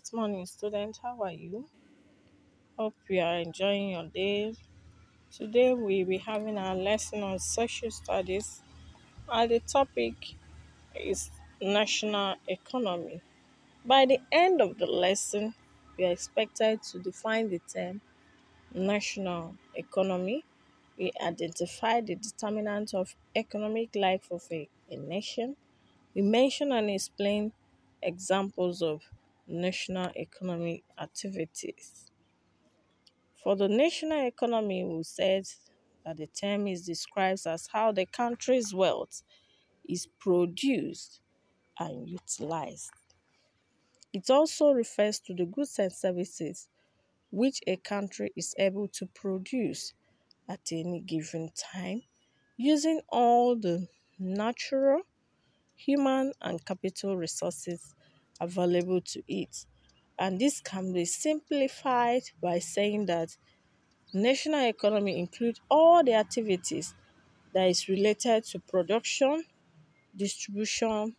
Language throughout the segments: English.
Great morning, student. How are you? Hope you are enjoying your day. Today we'll be having our lesson on social studies, and the topic is national economy. By the end of the lesson, we are expected to define the term national economy. We identify the determinant of economic life of a nation. We mention and explain examples of national economic activities. For the national economy, we said that the term is described as how the country's wealth is produced and utilized. It also refers to the goods and services which a country is able to produce at any given time using all the natural, human, and capital resources available to it. And this can be simplified by saying that national economy includes all the activities that is related to production, distribution,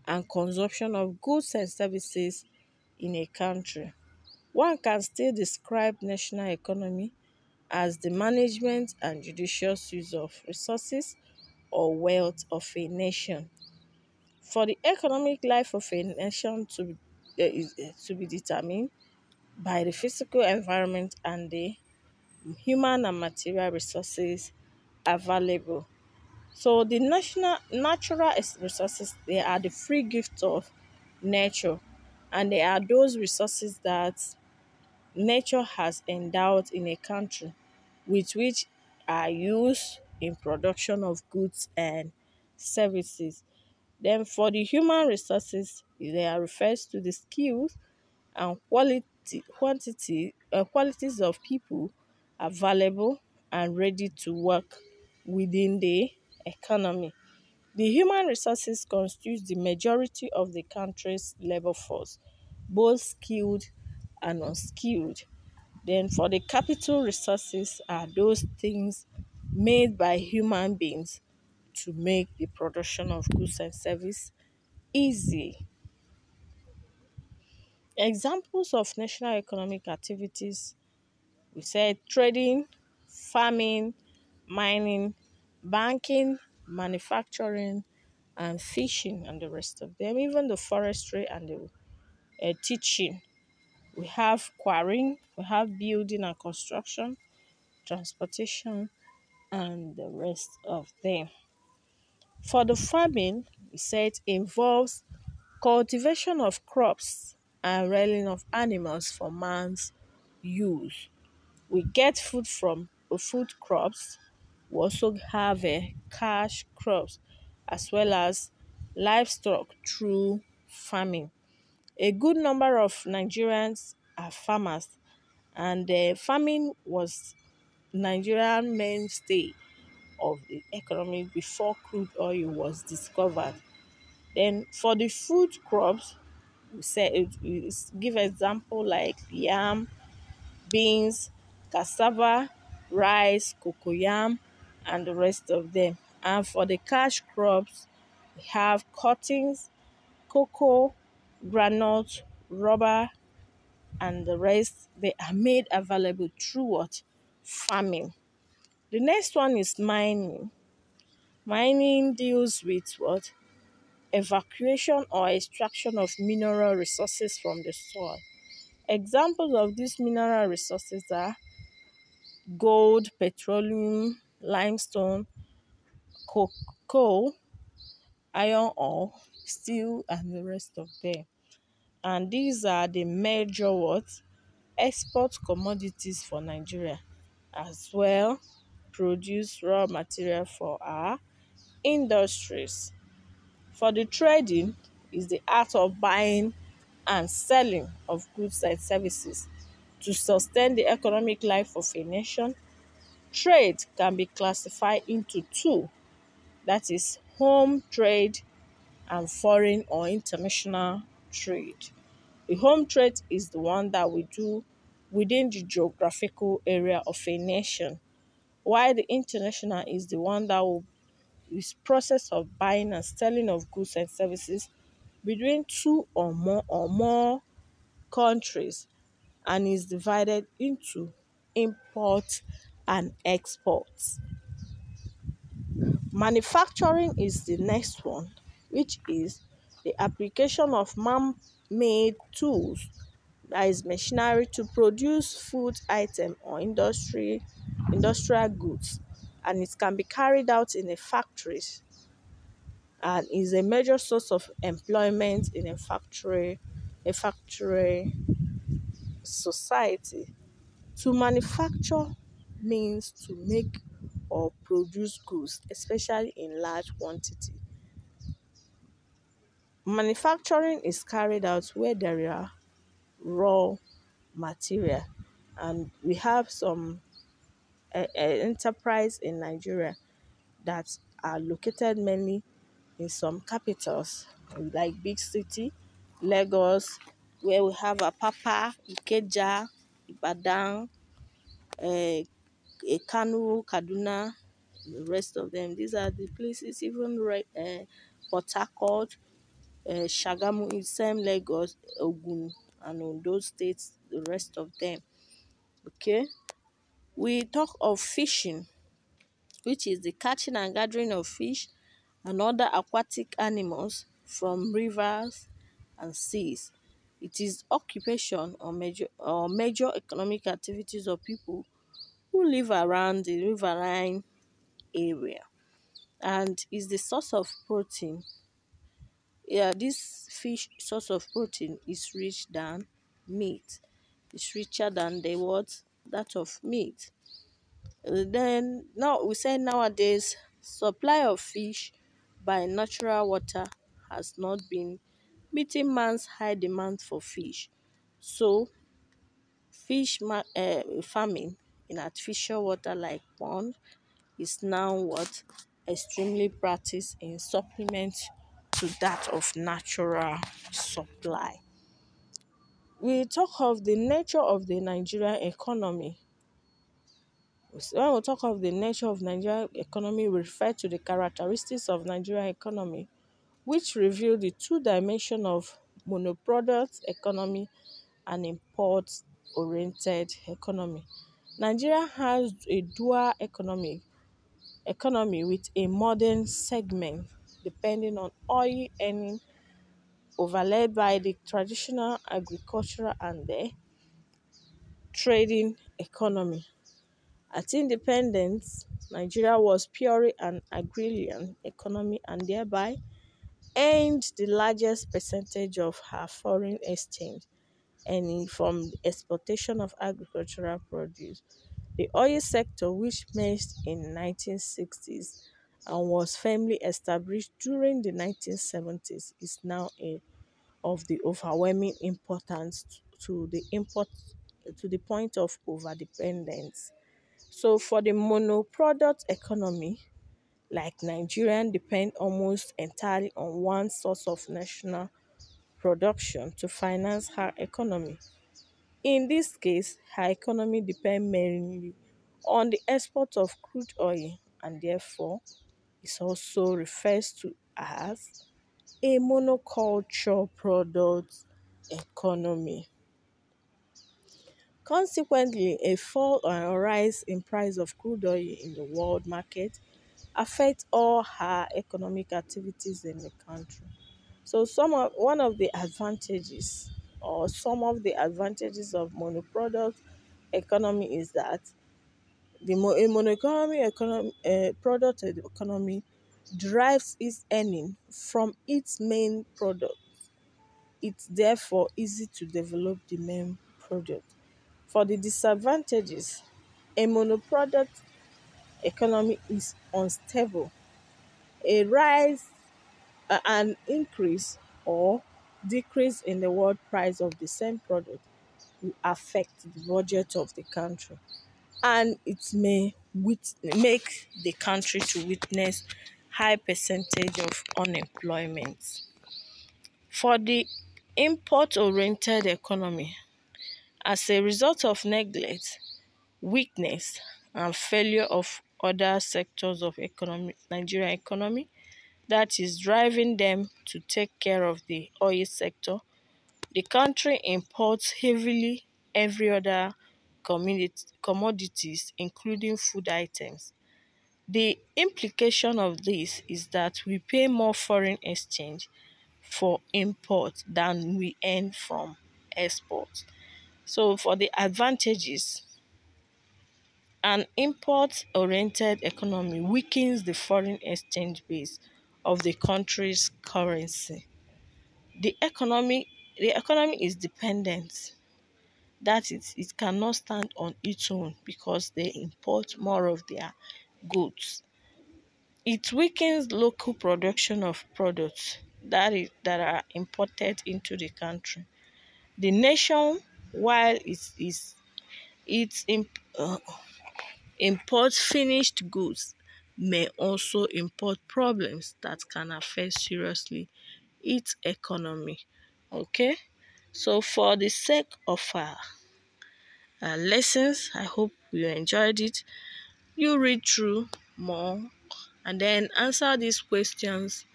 and consumption of goods and services in a country. One can still describe national economy as the management and judicious use of resources or wealth of a nation. For the economic life of a nation to be determined by the physical environment and the human and material resources available. So the resources, they are the free gift of nature, and they are those resources that nature has endowed in a country with which are used in production of goods and services. Then for the human resources, they are refers to the skills and qualities of people available and ready to work within the economy. The human resources constitute the majority of the country's labor force, both skilled and unskilled. Then for the capital resources are those things made by human beings to make the production of goods and service easy. Examples of national economic activities, we said trading, farming, mining, banking, manufacturing, and fishing, and the rest of them, even the forestry and the teaching. We have quarrying, we have building and construction, transportation, and the rest of them. For the farming, we said involves cultivation of crops and rearing of animals for man's use. We get food from food crops. We also have cash crops as well as livestock through farming. A good number of Nigerians are farmers, and farming was Nigerian mainstay of the economy before crude oil was discovered. Then for the food crops, we give example like yam, beans, cassava, rice, cocoyam, and the rest of them. And for the cash crops, we have cottons, cocoa, granite, rubber, and the rest. They are made available through what? Farming. The next one is mining. Mining deals with what? Evacuation or extraction of mineral resources from the soil. Examples of these mineral resources are gold, petroleum, limestone, coal, iron ore, steel, and the rest of them. And these are the major what? Export commodities for Nigeria, as well produce raw material for our industries. For the trading is the art of buying and selling of goods and services to sustain the economic life of a nation. Trade can be classified into two, that is home trade and foreign or international trade. The home trade is the one that we do within the geographical area of a nation, while the international is the one that will is process of buying and selling of goods and services between two or more countries and is divided into import and export. Manufacturing is the next one, which is the application of man-made tools, that is machinery, to produce food item or industrial goods, and it can be carried out in a factories and is a major source of employment in a factory society. To manufacture means to make or produce goods, especially in large quantity. Manufacturing is carried out where there are raw material, and we have some enterprise in Nigeria that are located mainly in some capitals like big city, Lagos, where we have Apapa, Ikeja, Ibadan, uh, Kano, Kaduna, the rest of them. These are the places, even Port Harcourt, Shagamu, same Lagos, Ogun, and Ondo states, the rest of them. Okay, we talk of fishing, which is the catching and gathering of fish and other aquatic animals from rivers and seas. It is occupation or major economic activities of people who live around the riverine area, and is the source of protein. Yeah, this fish source of protein is rich than meat. It's richer than the what that of meat. Then now we say nowadays supply of fish by natural water has not been meeting man's high demand for fish. So farming in artificial water like pond is now what extremely practiced in supplement to that of natural supply. We talk of the nature of the Nigerian economy. When we talk of the nature of Nigerian economy, we refer to the characteristics of Nigerian economy, which reveal the two dimensions of monoproduct economy and import-oriented economy. Nigeria has a dual economy with a modern segment depending on oil earning, overlaid by the traditional agricultural and the trading economy. At independence, Nigeria was purely an agrarian economy and thereby earned the largest percentage of her foreign exchange earning from the exportation of agricultural produce. The oil sector, which merged in 1960s and was firmly established during the 1970s, is now of the overwhelming importance to the point of overdependence. So for the monoproduct economy, like Nigerian depend almost entirely on one source of national production to finance her economy. In this case, her economy depends mainly on the export of crude oil, and therefore is also refers to as a monoculture product economy. Consequently, a fall or a rise in price of crude oil in the world market affect all her economic activities in the country. So one of the advantages or some of the advantages of monoproduct economy is that a monoeconomy economy product economy derives its earning from its main product. It's therefore easy to develop the main product. For the disadvantages, a monoproduct economy is unstable. A rise, an increase or decrease in the world price of the same product will affect the budget of the country, and it may make the country to witness high percentage of unemployment. For the import-oriented economy, as a result of neglect, weakness, and failure of other sectors of Nigerian economy, that is driving them to take care of the oil sector, The country imports heavily every other commodities, including food items. The implication of this is that we pay more foreign exchange for import than we earn from export. So, for the advantages, an import oriented economy weakens the foreign exchange base of the country's currency. The economy the economy is dependent. That is, it cannot stand on its own because they import more of their goods. It weakens local production of products that are imported into the country. The nation, while it imports finished goods, may also import problems that can affect seriously its economy. Okay, so for the sake of lessons, I hope you enjoyed it. You read through more and then answer these questions.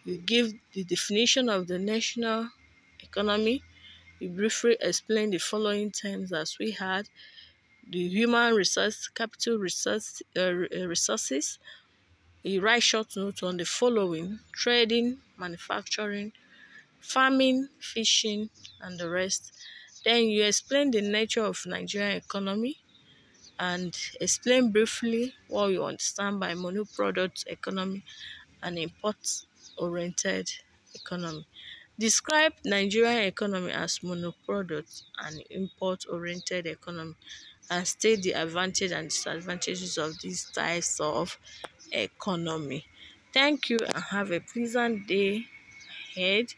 You give the definition of the national economy. You briefly explain the following terms as we had: the human resource, capital resources. You write short notes on the following: trading, manufacturing, farming, fishing, and the rest. Then you explain the nature of Nigerian economy and explain briefly what you understand by monoproduct economy and import-oriented economy. Describe Nigerian economy as monoproduct and import-oriented economy and state the advantages and disadvantages of these types of economy. Thank you and have a pleasant day ahead.